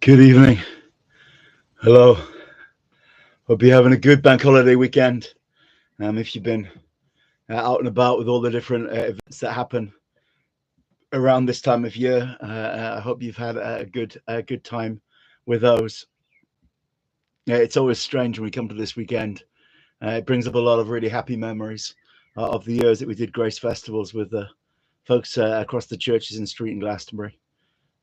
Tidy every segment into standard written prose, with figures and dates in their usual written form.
Good evening. Hello. Hope you're having a good bank holiday weekend. If you've been out and about with all the different events that happen around this time of year, I hope you've had a good time with those. It's always strange when we come to this weekend. It brings up a lot of really happy memories of the years that we did Grace Festivals with the folks across the churches in Street in Glastonbury.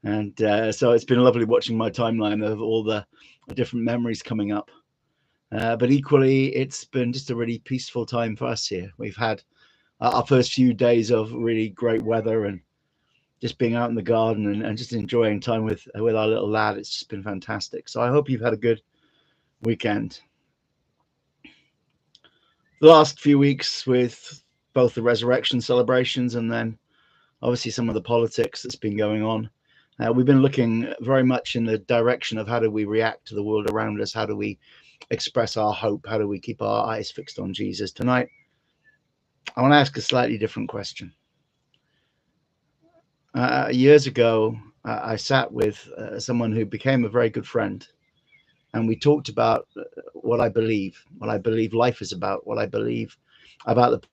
And so it's been lovely watching my timeline of all the different memories coming up. But equally, it's been just a really peaceful time for us here. We've had our first few days of really great weather and just being out in the garden and just enjoying time with our little lad. It's just been fantastic. So I hope you've had a good weekend. The last few weeks with both the resurrection celebrations and then obviously some of the politics that's been going on. We've been looking very much in the direction of how do we react to the world around us? How do we express our hope? How do we keep our eyes fixed on Jesus? Tonight, I want to ask a slightly different question. Years ago, I sat with someone who became a very good friend, and we talked about what I believe life is about, what I believe about the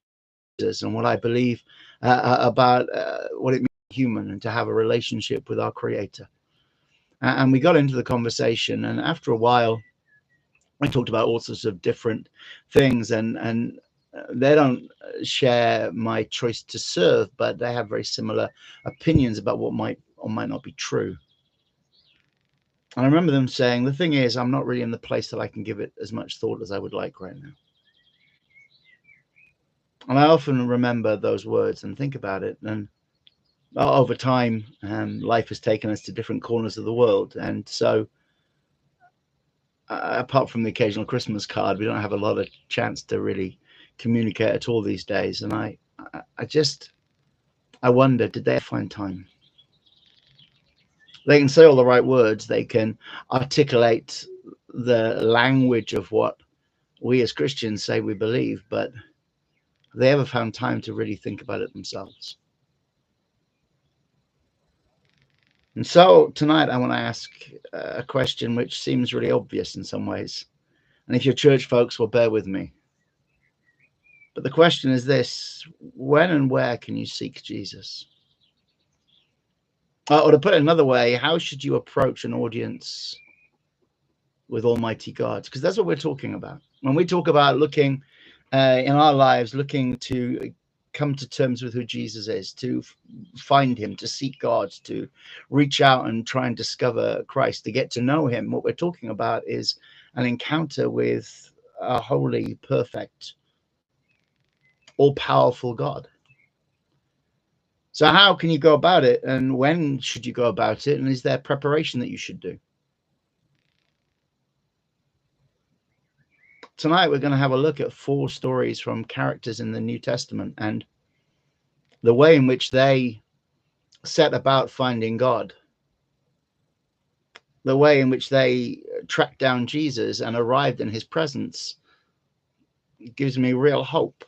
Jesus, and what I believe about what it means to be human and to have a relationship with our Creator. And we got into the conversation, and after a while, I talked about all sorts of different things, and they don't share my choice to serve, but they have very similar opinions about what might or might not be true. And I remember them saying, the thing is, I'm not really in the place that I can give it as much thought as I would like right now. And I often remember those words and think about it. And over time, life has taken us to different corners of the world. And so apart from the occasional Christmas card, we don't have a lot of chance to really communicate at all these days. And I wonder, did they find time? They can say all the right words, they can articulate the language of what we as Christians say we believe, but have they ever found time to really think about it themselves? And so tonight I want to ask a question which seems really obvious in some ways. And if you're church folks, will bear with me. But the question is this: when and where can you seek Jesus? Or to put it another way, how should you approach an audience with Almighty God? Because that's what we're talking about. When we talk about looking in our lives, looking to come to terms with who Jesus is, to find him, to seek God, to reach out and try and discover Christ, to get to know him, what we're talking about is an encounter with a holy, perfect, all-powerful God. So how can you go about it, and when should you go about it, and is there preparation that you should do? Tonight we're going to have a look at 4 stories from characters in the New Testament and the way in which they set about finding God, the way in which they tracked down Jesus and arrived in his presence. It gives me real hope.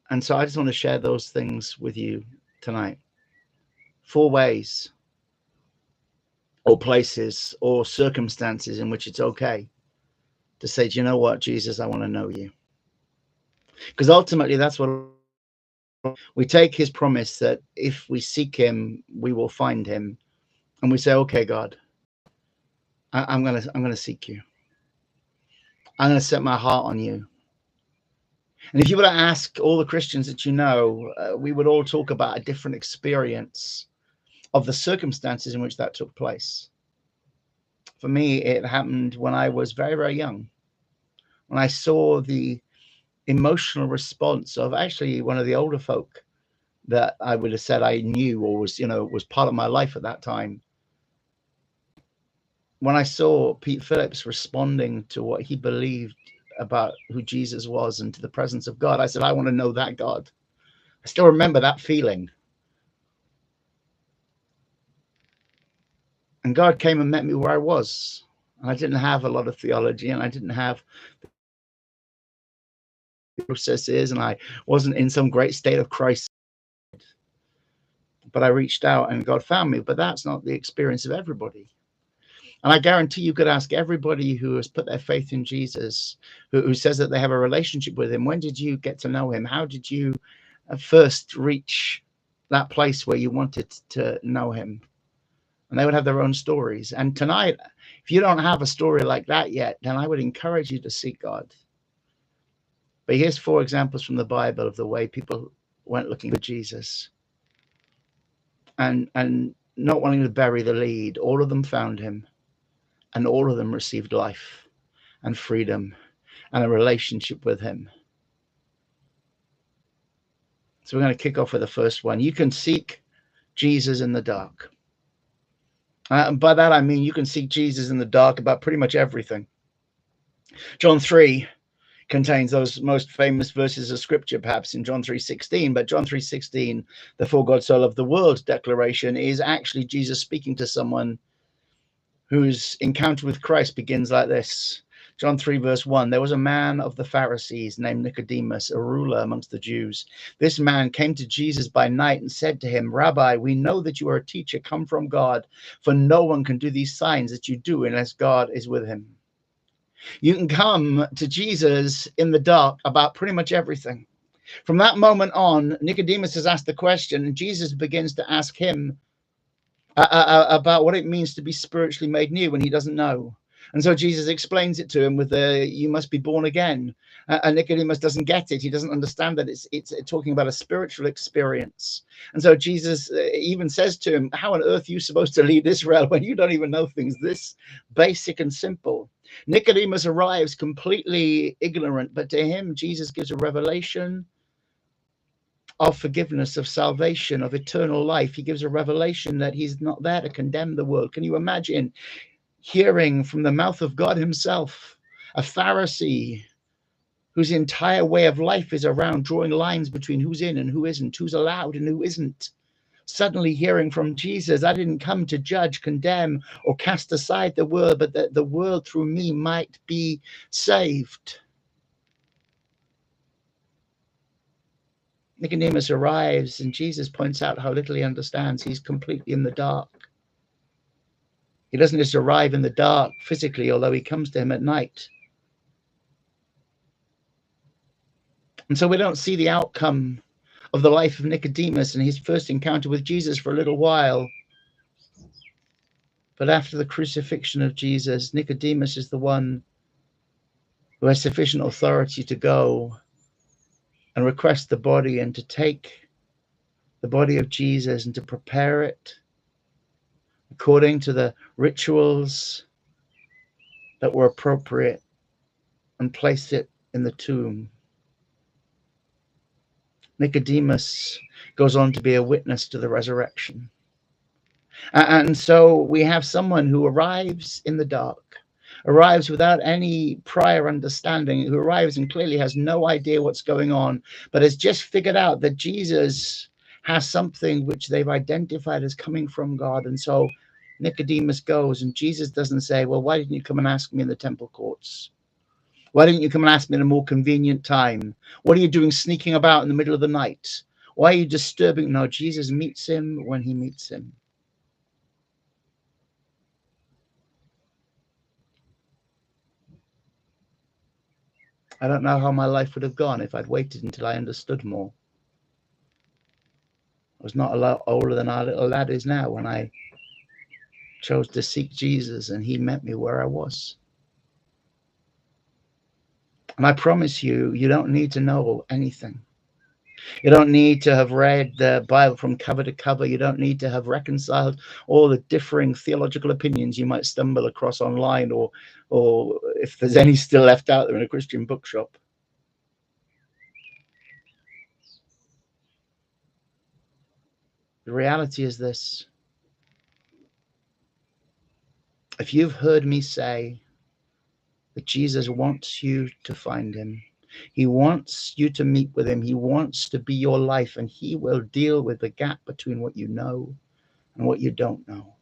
And so I just want to share those things with you tonight. 4 ways or places or circumstances in which it's okay to say, do you know what, Jesus, I want to know you. Because ultimately that's what we take, his promise that if we seek him, we will find him. And we say, okay, God, I'm going to seek you. I'm going to set my heart on you. And if you were to ask all the Christians that you know, we would all talk about a different experience of the circumstances in which that took place. For me, it happened when I was very, very young, when I saw the emotional response of actually one of the older folk that I would have said I knew or was part of my life at that time. When I saw Pete Phillips responding to what he believed about who Jesus was and to the presence of God, I said, I want to know that God. I still remember that feeling. And God came and met me where I was. And I didn't have a lot of theology, and I didn't have processes, and I wasn't in some great state of crisis. but I reached out and God found me. But that's not the experience of everybody. And I guarantee you could ask everybody who has put their faith in Jesus, who says that they have a relationship with him, when did you get to know him? How did you first reach that place where you wanted to know him? And they would have their own stories. And tonight, if you don't have a story like that yet, then I would encourage you to seek God. But here's 4 examples from the Bible of the way people went looking for Jesus. And not wanting to bury the lead, all of them found him. And all of them received life and freedom and a relationship with him. So we're going to kick off with the first one. You can seek Jesus in the dark. And by that, I mean you can seek Jesus in the dark about pretty much everything. John 3 contains those most famous verses of scripture, perhaps in John 3:16. But John 3:16, the for God so loved the world declaration, is actually Jesus speaking to someone whose encounter with Christ begins like this. John 3 verse 1, there was a man of the Pharisees named Nicodemus, a ruler amongst the Jews. This man came to Jesus by night and said to him, Rabbi, we know that you are a teacher come from God, for no one can do these signs that you do unless God is with him. You can come to Jesus in the dark about pretty much everything. From that moment on, Nicodemus has asked the question, and Jesus begins to ask him about what it means to be spiritually made new when he doesn't know. And so Jesus explains it to him with you must be born again. And Nicodemus doesn't get it. He doesn't understand that it's talking about a spiritual experience. And so Jesus even says to him, how on earth are you supposed to lead Israel when you don't even know things this basic and simple? Nicodemus arrives completely ignorant, but to him, Jesus gives a revelation of forgiveness, of salvation, of eternal life. He gives a revelation that he's not there to condemn the world. Can you imagine hearing from the mouth of God himself, a Pharisee whose entire way of life is around drawing lines between who's in and who isn't, who's allowed and who isn't, suddenly hearing from Jesus, I didn't come to judge, condemn, or cast aside the world, but that the world through me might be saved. Nicodemus arrives and Jesus points out how little he understands. He's completely in the dark. He doesn't just arrive in the dark physically, although he comes to him at night. And so we don't see the outcome of the life of Nicodemus and his first encounter with Jesus for a little while. But after the crucifixion of Jesus, Nicodemus is the one who has sufficient authority to go and request the body and to take the body of Jesus and to prepare it according to the rituals that were appropriate and place it in the tomb. Nicodemus goes on to be a witness to the resurrection. And so we have someone who arrives in the dark, arrives without any prior understanding, who arrives and clearly has no idea what's going on, but has just figured out that Jesus has something which they've identified as coming from God. And so Nicodemus goes, and Jesus doesn't say, well, why didn't you come and ask me in the temple courts? Why didn't you come and ask me at a more convenient time? What are you doing sneaking about in the middle of the night? Why are you disturbing? No, Jesus meets him when he meets him. I don't know how my life would have gone if I'd waited until I understood more. I was not a lot older than our little lad is now when I chose to seek Jesus and he met me where I was. And I promise you, you don't need to know anything. You don't need to have read the Bible from cover to cover. You don't need to have reconciled all the differing theological opinions you might stumble across online, or if there's any still left out there in a Christian bookshop. The reality is this. If you've heard me say that Jesus wants you to find him, he wants you to meet with him, he wants to be your life, and he will deal with the gap between what you know and what you don't know.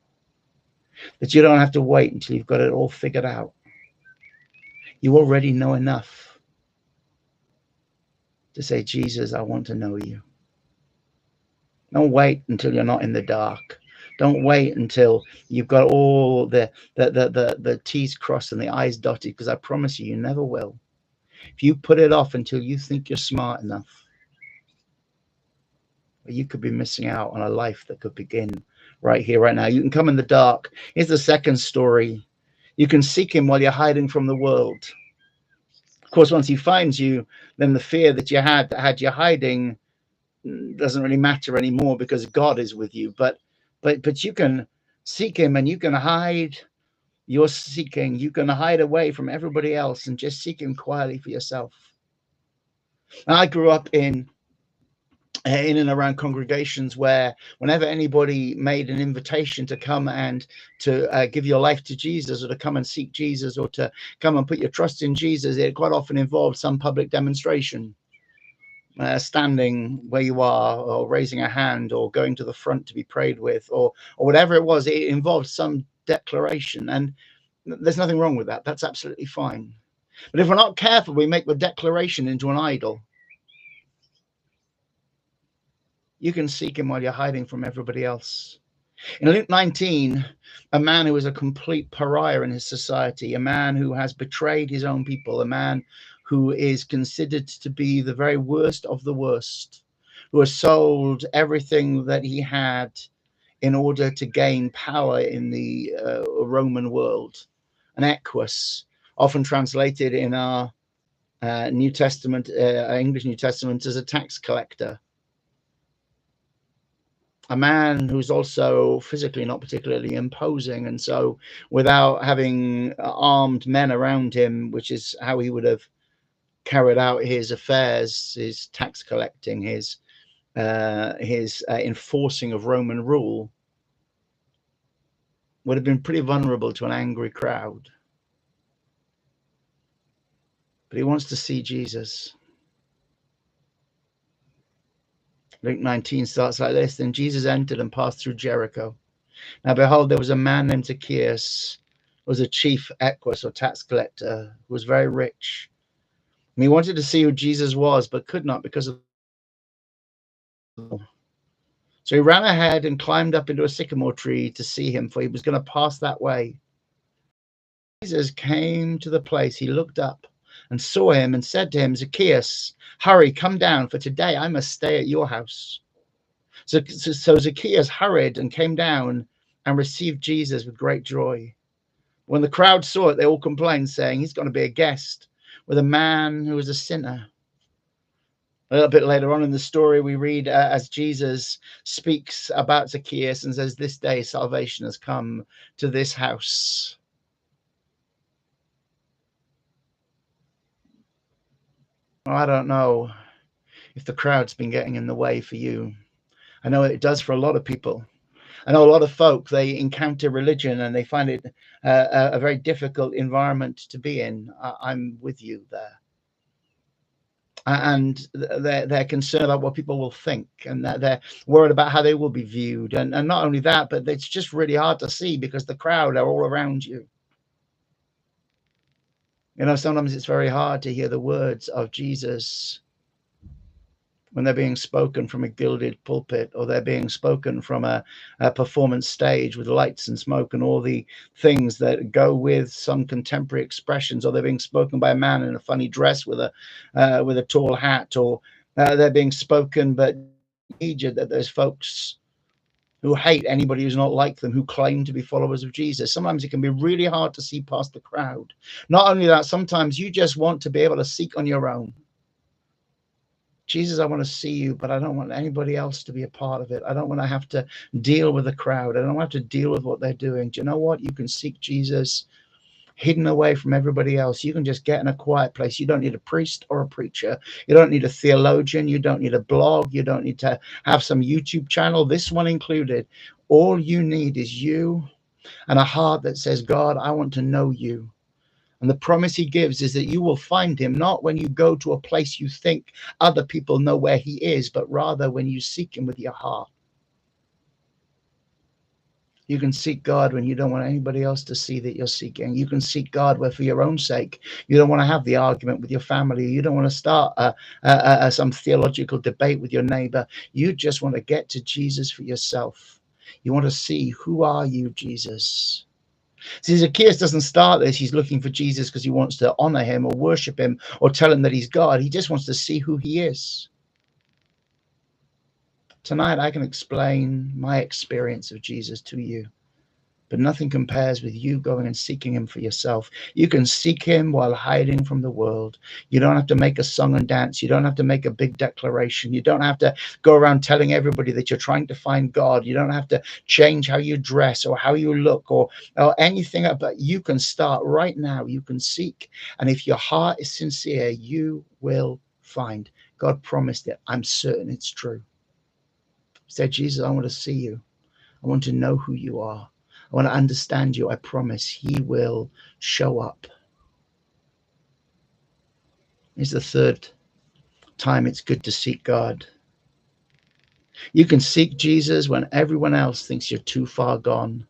That you don't have to wait until you've got it all figured out. You already know enough to say, Jesus, I want to know you. Don't wait until you're not in the dark. Don't wait until you've got all the T's crossed and the I's dotted, because I promise you, you never will. If you put it off until you think you're smart enough, you could be missing out on a life that could begin right here, right now. You can come in the dark. Here's the second story. You can seek him while you're hiding from the world. Of course, once he finds you, then the fear that you had you hiding doesn't really matter anymore, because God is with you. But you can seek him, and you can hide your seeking. You can hide away from everybody else and just seek him quietly for yourself. And I grew up in and around congregations where whenever anybody made an invitation to come and to give your life to Jesus, or to come and seek Jesus, or to come and put your trust in Jesus, it quite often involved some public demonstration. Standing where you are, or raising a hand, or going to the front to be prayed with, or whatever it was. It involved some declaration, and there's nothing wrong with that. That's absolutely fine. But if we're not careful, we make the declaration into an idol. You can seek him while you're hiding from everybody else. In Luke 19, a man who is a complete pariah in his society, a man who has betrayed his own people, a man who is considered to be the very worst of the worst, who has sold everything that he had in order to gain power in the Roman world. An equus, often translated in our New Testament, English New Testament, as a tax collector. A man who's also physically not particularly imposing, and so without having armed men around him, which is how he would have carried out his affairs, his tax collecting, his enforcing of Roman rule, would have been pretty vulnerable to an angry crowd. But he wants to see Jesus. Luke 19 starts like this. Then Jesus entered and passed through Jericho. Now behold, there was a man named Zacchaeus, who was a chief equus, or tax collector, who was very rich. And he wanted to see who Jesus was, but could not, because of the... So he ran ahead and climbed up into a sycamore tree to see him, for he was going to pass that way. Jesus came to the place. He looked up and saw him and said to him, Zacchaeus, hurry, come down, for today I must stay at your house. So Zacchaeus hurried and came down and received Jesus with great joy. When the crowd saw it, they all complained, saying, he's going to be a guest with a man who is a sinner. A little bit later on in the story, we read as Jesus speaks about Zacchaeus and says, this day salvation has come to this house. Well, I don't know if the crowd's been getting in the way for you. I know it does for a lot of people. I know a lot of folk, they encounter religion and they find it a very difficult environment to be in. I'm with you there. And they're concerned about what people will think, and they're worried about how they will be viewed. And not only that, but it's just really hard to see because the crowd are all around you. You know, sometimes it's very hard to hear the words of Jesus when they're being spoken from a gilded pulpit, or they're being spoken from a performance stage with lights and smoke and all the things that go with some contemporary expressions, or they're being spoken by a man in a funny dress with a tall hat, or they're being spoken, but that there's folks who hate anybody who's not like them, who claim to be followers of Jesus. Sometimes it can be really hard to see past the crowd. Not only that, sometimes you just want to be able to seek on your own. Jesus, I want to see you, but I don't want anybody else to be a part of it. I don't want to have to deal with the crowd. I don't have to deal with what they're doing. Do you know what? You can seek Jesus hidden away from everybody else. You can just get in a quiet place. You don't need a priest or a preacher. You don't need a theologian. You don't need a blog. You don't need to have some YouTube channel, this one included. All you need is you and a heart that says, God, I want to know you. And the promise he gives is that you will find him, not when you go to a place you think other people know where he is, but rather when you seek him with your heart. You can seek God when you don't want anybody else to see that you're seeking. You can seek God where for your own sake, you don't want to have the argument with your family. You don't want to start some theological debate with your neighbor. You just want to get to Jesus for yourself. You want to see, who are you, Jesus? See, Zacchaeus doesn't start this. He's looking for Jesus because he wants to honor him or worship him or tell him that he's God. He just wants to see who he is. Tonight, I can explain my experience of Jesus to you. But nothing compares with you going and seeking him for yourself. You can seek him while hiding from the world. You don't have to make a song and dance. You don't have to make a big declaration. You don't have to go around telling everybody that you're trying to find God. You don't have to change how you dress or how you look or anything. But you can start right now. You can seek. And if your heart is sincere, you will find. God promised it. I'm certain it's true. He said, Jesus, I want to see you. I want to know who you are. I want to understand you. I promise he will show up. It's the third time it's good to seek God. You can seek Jesus when everyone else thinks you're too far gone.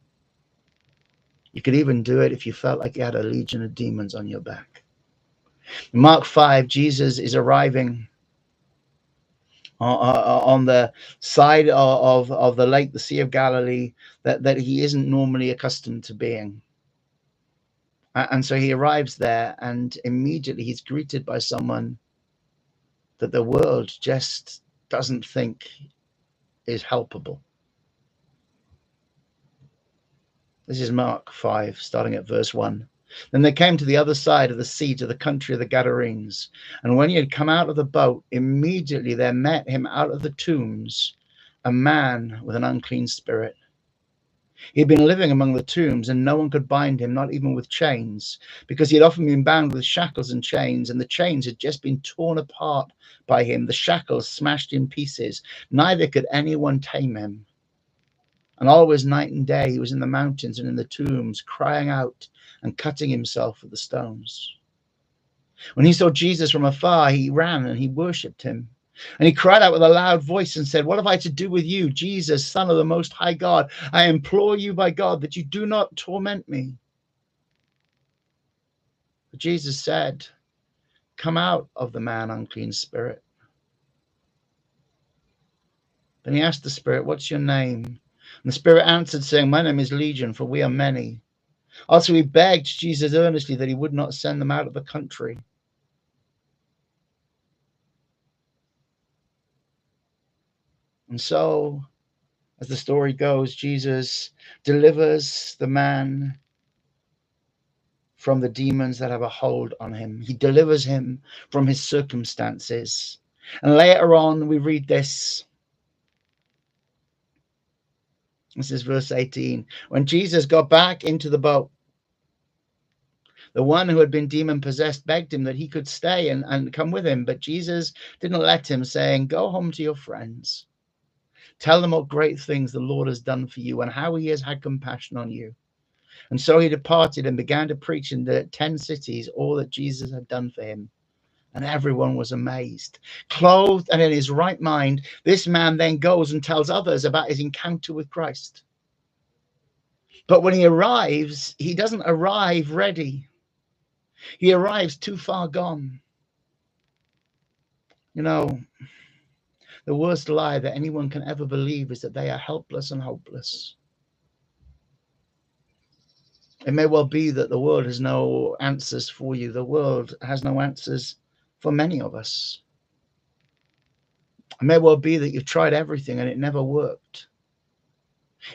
You could even do it if you felt like you had a legion of demons on your back. In Mark 5, Jesus is arriving on the side of the lake, the Sea of Galilee, that he isn't normally accustomed to being. And so he arrives there, and immediately he's greeted by someone that the world just doesn't think is helpable. This is Mark 5, starting at verse 1. Then they came to the other side of the sea, to the country of the Gadarenes. And when he had come out of the boat, immediately there met him out of the tombs a man with an unclean spirit. He had been living among the tombs, and no one could bind him, not even with chains, because he had often been bound with shackles and chains, and the chains had just been torn apart by him, the shackles smashed in pieces. Neither could anyone tame him. And always night and day he was in the mountains and in the tombs, crying out and cutting himself with the stones. When he saw Jesus from afar, he ran and he worshipped him. And he cried out with a loud voice and said, "What have I to do with you, Jesus, Son of the Most High God? I implore you by God that you do not torment me." But Jesus said, "Come out of the man, unclean spirit." Then he asked the spirit, "What's your name?" And the spirit answered, saying, "My name is Legion, for we are many." Also he begged Jesus earnestly that he would not send them out of the country. And so, as the story goes, Jesus delivers the man from the demons that have a hold on him. He delivers him from his circumstances. And later on, we read this. This is verse 18. When Jesus got back into the boat, the one who had been demon possessed begged him that he could stay and come with him. But Jesus didn't let him, saying, "Go home to your friends. Tell them what great things the Lord has done for you and how he has had compassion on you." And so he departed and began to preach in the 10 cities all that Jesus had done for him. And everyone was amazed. Clothed and in his right mind, this man then goes and tells others about his encounter with Christ. But when he arrives, he doesn't arrive ready. He arrives too far gone. You know, the worst lie that anyone can ever believe is that they are helpless and hopeless. It may well be that the world has no answers for you. The world has no answers for many of us. It may well be that you've tried everything and it never worked.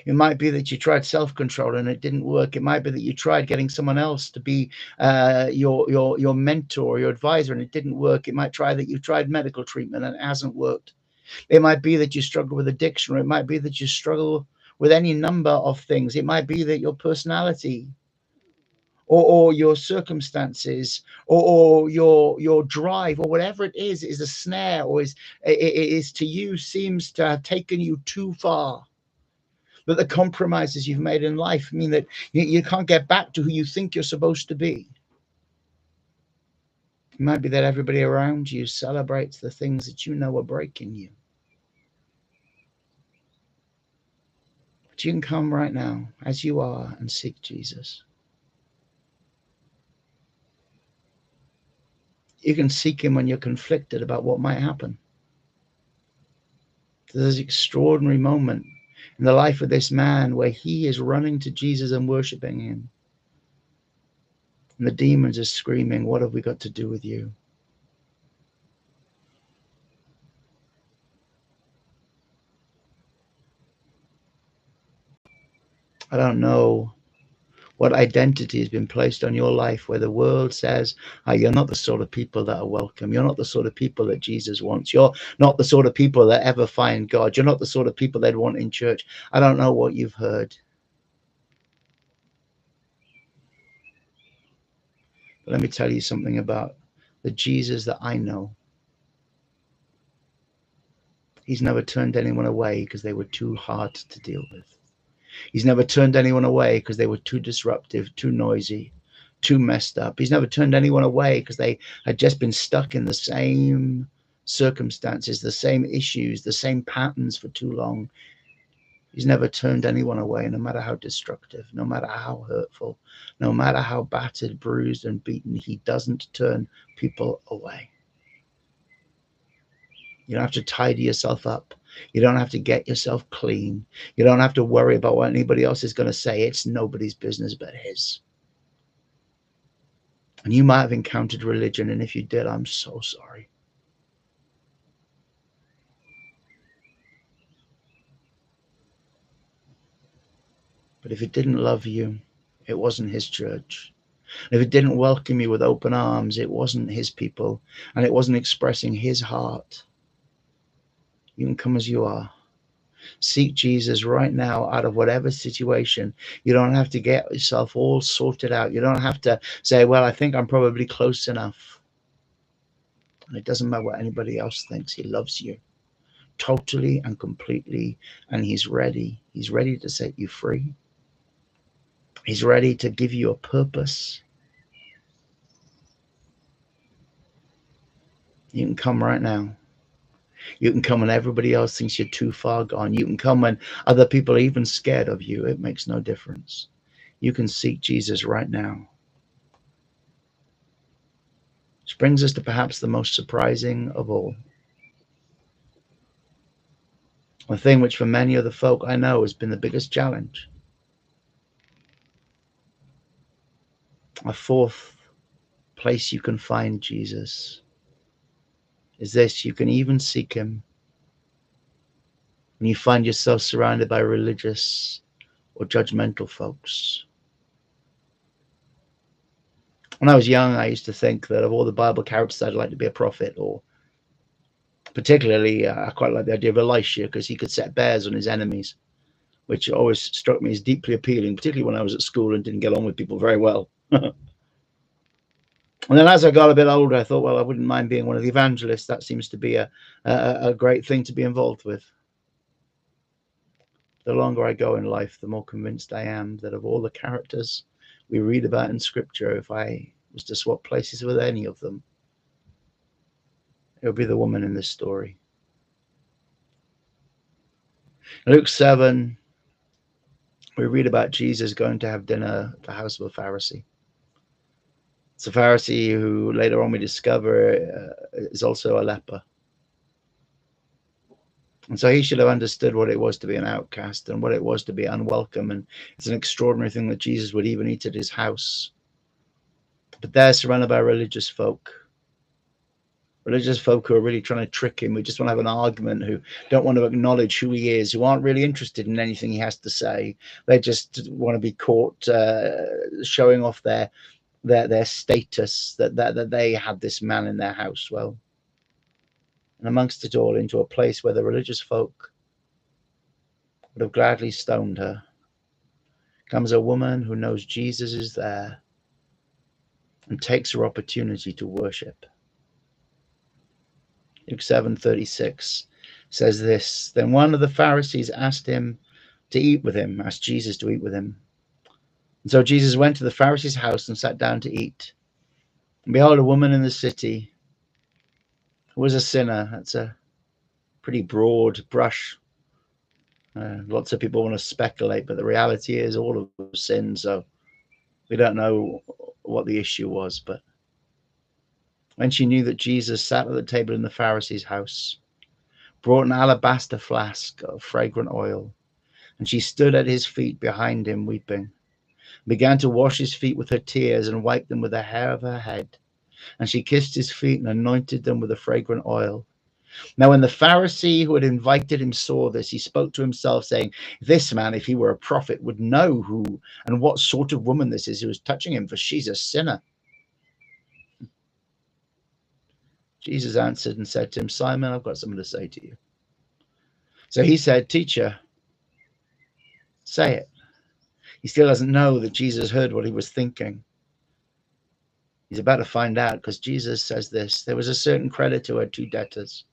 It might be that you tried self-control and it didn't work. It might be that you tried getting someone else to be your mentor, your advisor, and it didn't work. It might try that you tried medical treatment and it hasn't worked. It might be that you struggle with addiction, or it might be that you struggle with any number of things. It might be that your personality or your circumstances or your drive or whatever it is a snare, or is to you seems to have taken you too far. That the compromises you've made in life mean that you can't get back to who you think you're supposed to be. It might be that everybody around you celebrates the things that you know are breaking you. But you can come right now as you are and seek Jesus. You can seek him when you're conflicted about what might happen. There's this extraordinary moment in the life of this man where he is running to Jesus and worshiping him. And the demons are screaming, what have we got to do with you? I don't know what identity has been placed on your life where the world says, oh, you're not the sort of people that are welcome. You're not the sort of people that Jesus wants. You're not the sort of people that ever find God. You're not the sort of people they'd want in church. I don't know what you've heard. But let me tell you something about the Jesus that I know. He's never turned anyone away because they were too hard to deal with. He's never turned anyone away because they were too disruptive, too noisy, too messed up. He's never turned anyone away because they had just been stuck in the same circumstances, the same issues, the same patterns for too long. He's never turned anyone away, no matter how destructive, no matter how hurtful, no matter how battered, bruised, and beaten. He doesn't turn people away. You don't have to tidy yourself up. You don't have to get yourself clean. You don't have to worry about what anybody else is going to say. It's nobody's business but his. And you might have encountered religion, and if you did, I'm so sorry. But if it didn't love you, it wasn't his church. And if it didn't welcome you with open arms, it wasn't his people, and it wasn't expressing his heart. You can come as you are. Seek Jesus right now out of whatever situation. You don't have to get yourself all sorted out. You don't have to say, well, I think I'm probably close enough. And it doesn't matter what anybody else thinks. He loves you totally and completely, and he's ready. He's ready to set you free. He's ready to give you a purpose. You can come right now. You can come when everybody else thinks you're too far gone. You can come when other people are even scared of you. It makes no difference. You can seek Jesus right now. Which brings us to perhaps the most surprising of all. A thing which for many of the folk I know has been the biggest challenge. A fourth place you can find Jesus is this: you can even seek him when you find yourself surrounded by religious or judgmental folks. When I was young, I used to think that of all the Bible characters, I'd like to be a prophet, or particularly, I quite like the idea of Elisha because he could set bears on his enemies, which always struck me as deeply appealing, particularly when I was at school and didn't get on with people very well. And then as I got a bit older, I thought, well, I wouldn't mind being one of the evangelists. That seems to be a great thing to be involved with. The longer I go in life, the more convinced I am that of all the characters we read about in Scripture, if I was to swap places with any of them, it would be the woman in this story. In Luke 7, we read about Jesus going to have dinner at the house of a Pharisee. It's a Pharisee who later on we discover is also a leper. And so he should have understood what it was to be an outcast and what it was to be unwelcome. And it's an extraordinary thing that Jesus would even eat at his house. But they're surrounded by religious folk who are really trying to trick him, who just want to have an argument, who don't want to acknowledge who he is, who aren't really interested in anything he has to say. They just want to be caught showing off their status, that they had this man in their house. Well, and amongst it all, into a place where the religious folk would have gladly stoned her, comes a woman who knows Jesus is there and takes her opportunity to worship. Luke 7:36 says this: then one of the Pharisees asked Jesus to eat with him. And so Jesus went to the Pharisee's house and sat down to eat. And behold, a woman in the city who was a sinner. That's a pretty broad brush. Lots of people want to speculate, but the reality is all of us sin, so we don't know what the issue was. But when she knew that Jesus sat at the table in the Pharisee's house, brought an alabaster flask of fragrant oil, and she stood at his feet behind him weeping, began to wash his feet with her tears and wiped them with the hair of her head. And she kissed his feet and anointed them with the fragrant oil. Now, when the Pharisee who had invited him saw this, he spoke to himself, saying, this man, if he were a prophet, would know who and what sort of woman this is who is touching him, for she's a sinner. Jesus answered and said to him, Simon, I've got something to say to you. So he said, Teacher, say it. He still doesn't know that Jesus heard what he was thinking. He's about to find out, because Jesus says this: there was a certain creditor who had two debtors.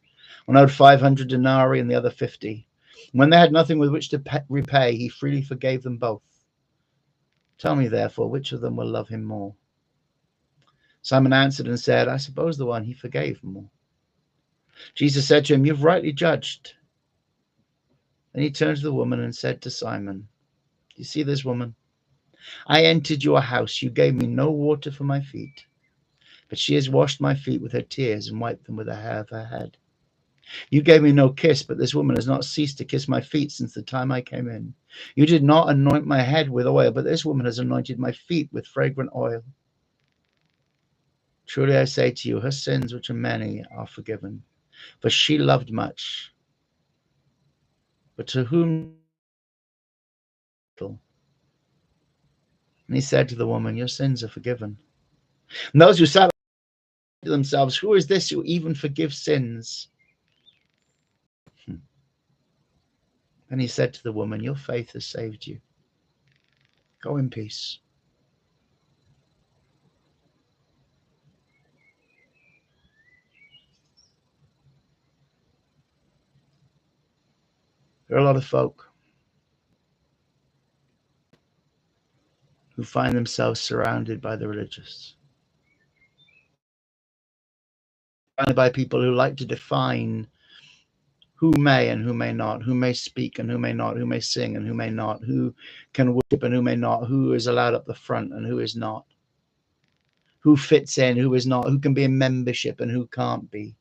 One owed 500 denarii and the other 50. When they had nothing with which to repay, he freely forgave them both. Tell me, therefore, which of them will love him more? Simon answered and said, I suppose the one he forgave more. Jesus said to him, you've rightly judged. Then he turned to the woman and said to Simon, you see this woman? I entered your house. You gave me no water for my feet, but she has washed my feet with her tears and wiped them with the hair of her head. You gave me no kiss, but this woman has not ceased to kiss my feet since the time I came in. You did not anoint my head with oil, but this woman has anointed my feet with fragrant oil. Truly I say to you, her sins, which are many, are forgiven, for she loved much. But to whom? And he said to the woman, your sins are forgiven. And those who sat to themselves, who is this who even forgives sins? And he said to the woman, your faith has saved you. Go in peace. There are a lot of folk who find themselves surrounded by the religious, surrounded by people who like to define who may and who may not, who may speak and who may not, who may sing and who may not, who can worship and who may not, who is allowed up the front and who is not, who fits in, who is not, who can be in membership and who can't be,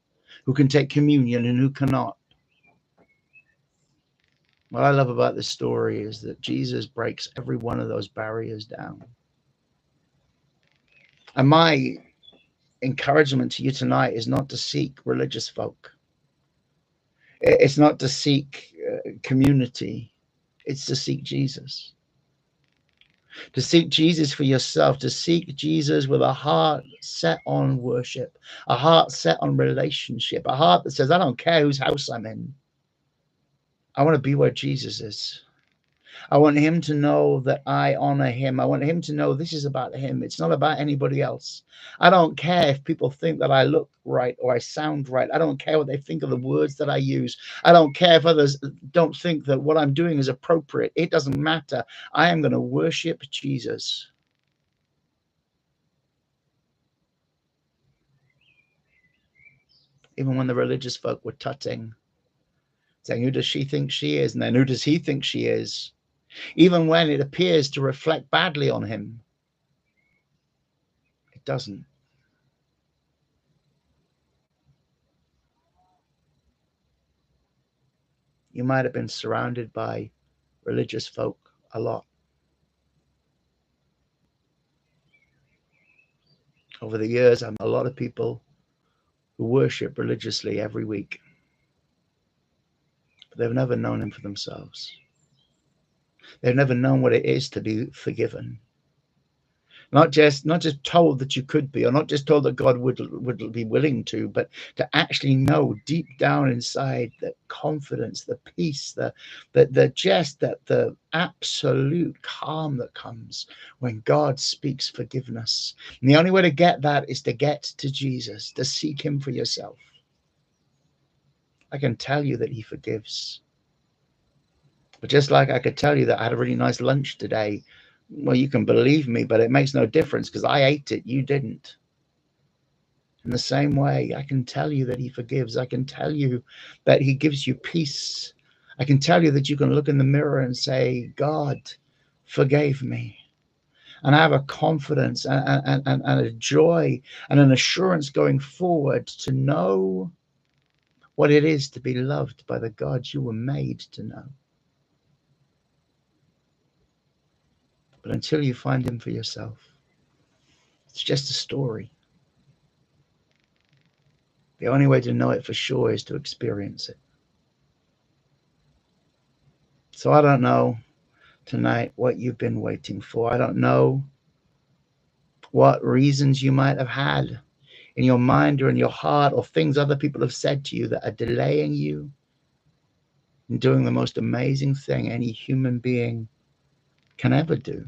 who can take communion and who cannot. What I love about this story is that Jesus breaks every one of those barriers down. And my encouragement to you tonight is not to seek religious folk. It's not to seek community. It's to seek Jesus. To seek Jesus for yourself, to seek Jesus with a heart set on worship, a heart set on relationship, a heart that says, I don't care whose house I'm in. I want to be where Jesus is. I want him to know that I honor him. I want him to know this is about him. It's not about anybody else. I don't care if people think that I look right or I sound right. I don't care what they think of the words that I use. I don't care if others don't think that what I'm doing is appropriate. It doesn't matter. I am going to worship Jesus. Even when the religious folk were tutting, saying, who does she think she is? And then who does he think she is? Even when it appears to reflect badly on him, it doesn't. You might have been surrounded by religious folk a lot over the years. I'm a lot of people who worship religiously every week, but they've never known him for themselves. They've never known what it is to be forgiven. Not just told that you could be, or not just told that God would be willing to, but to actually know deep down inside the confidence, the peace, the absolute calm that comes when God speaks forgiveness. And the only way to get that is to get to Jesus, to seek him for yourself. I can tell you that he forgives. But just like I could tell you that I had a really nice lunch today, well, you can believe me, but it makes no difference because I ate it, you didn't. In the same way, I can tell you that he forgives. I can tell you that he gives you peace. I can tell you that you can look in the mirror and say, God forgave me. And I have a confidence and a joy and an assurance going forward to know what it is to be loved by the God you were made to know. But until you find him for yourself, it's just a story. The only way to know it for sure is to experience it. So I don't know tonight what you've been waiting for. I don't know what reasons you might have had in your mind or in your heart, or things other people have said to you that are delaying you in doing the most amazing thing any human being can ever do.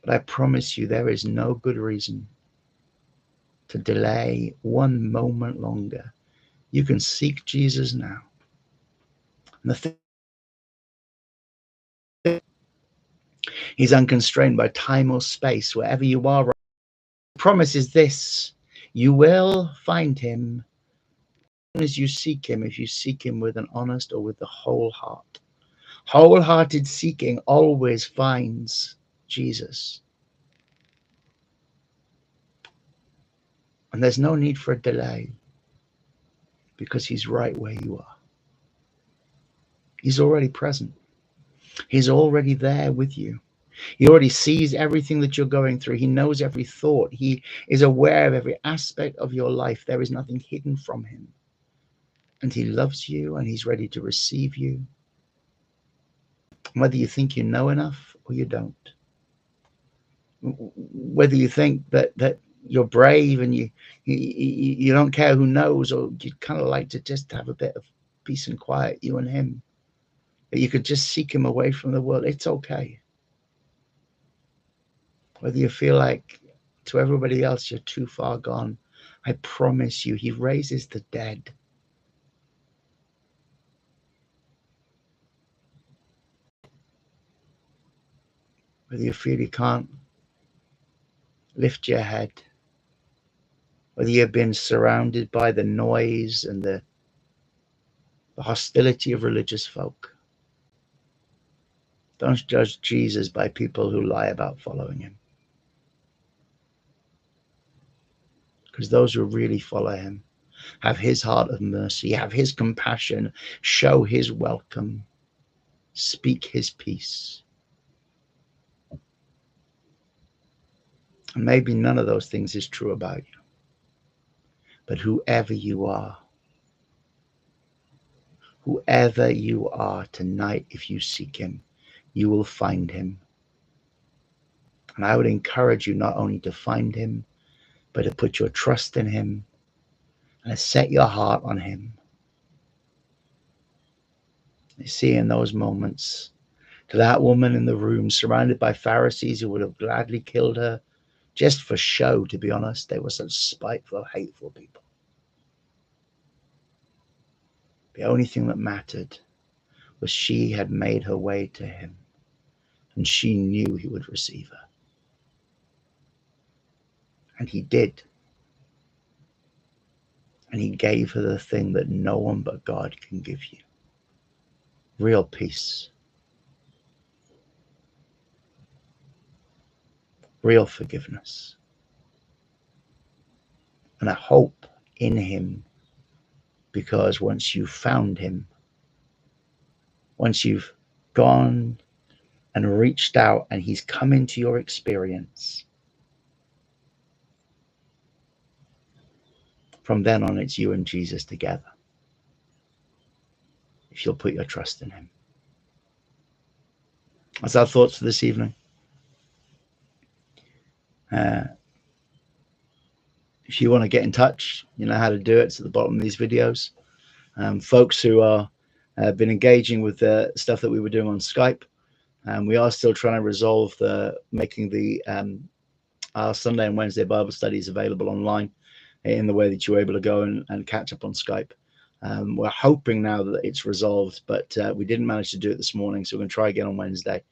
But I promise you, there is no good reason to delay one moment longer. You can seek Jesus now. And he's unconstrained by time or space, wherever you are. The promise is this: you will find him as you seek him, if you seek him with an honest or with the whole heart. Wholehearted seeking always finds Jesus. And there's no need for a delay, because he's right where you are. He's already present. He's already there with you. He already sees everything that you're going through. He knows every thought. He is aware of every aspect of your life. There is nothing hidden from him. And he loves you, and he's ready to receive you, whether you think you know enough or you don't. Whether you think that you're brave and you don't care who knows, or you'd kind of like to just have a bit of peace and quiet, you and him, that you could just seek him away from the world. It's okay. Whether you feel like to everybody else you're too far gone, I promise you, he raises the dead. Whether you feel you can't lift your head, whether you've been surrounded by the noise and the hostility of religious folk, don't judge Jesus by people who lie about following him. Because those who really follow him have his heart of mercy, have his compassion, show his welcome, speak his peace. And maybe none of those things is true about you. But whoever you are tonight, if you seek him, you will find him. And I would encourage you not only to find him, but to put your trust in him and to set your heart on him. You see, in those moments, to that woman in the room surrounded by Pharisees who would have gladly killed her just for show, to be honest. They were such spiteful, hateful people. The only thing that mattered was she had made her way to him, and she knew he would receive her. And he did. And he gave her the thing that no one but God can give you: real peace, real forgiveness, and a hope in him. Because once you've found him, once you've gone and reached out and he's come into your experience, from then on it's you and Jesus together, if you'll put your trust in him. That's our thoughts for this evening. If you want to get in touch, you know how to do it. It's at the bottom of these videos. Folks who are been engaging with the stuff that we were doing on Skype, we are still trying to resolve making the our Sunday and Wednesday Bible studies available online in the way that you're able to go and catch up on Skype. We're hoping now that it's resolved, but we didn't manage to do it this morning, so we're going to try again on Wednesday.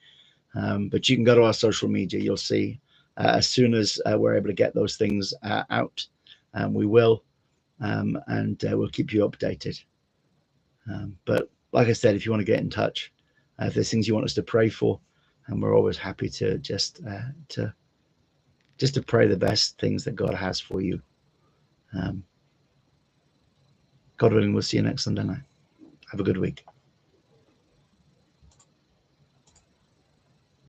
But you can go to our social media. You'll see as soon as we're able to get those things out, we will, and we'll keep you updated. But like I said, if you want to get in touch, if there's things you want us to pray for, and we're always happy to just to pray the best things that God has for you. God willing, we'll see you next Sunday night. Have a good week.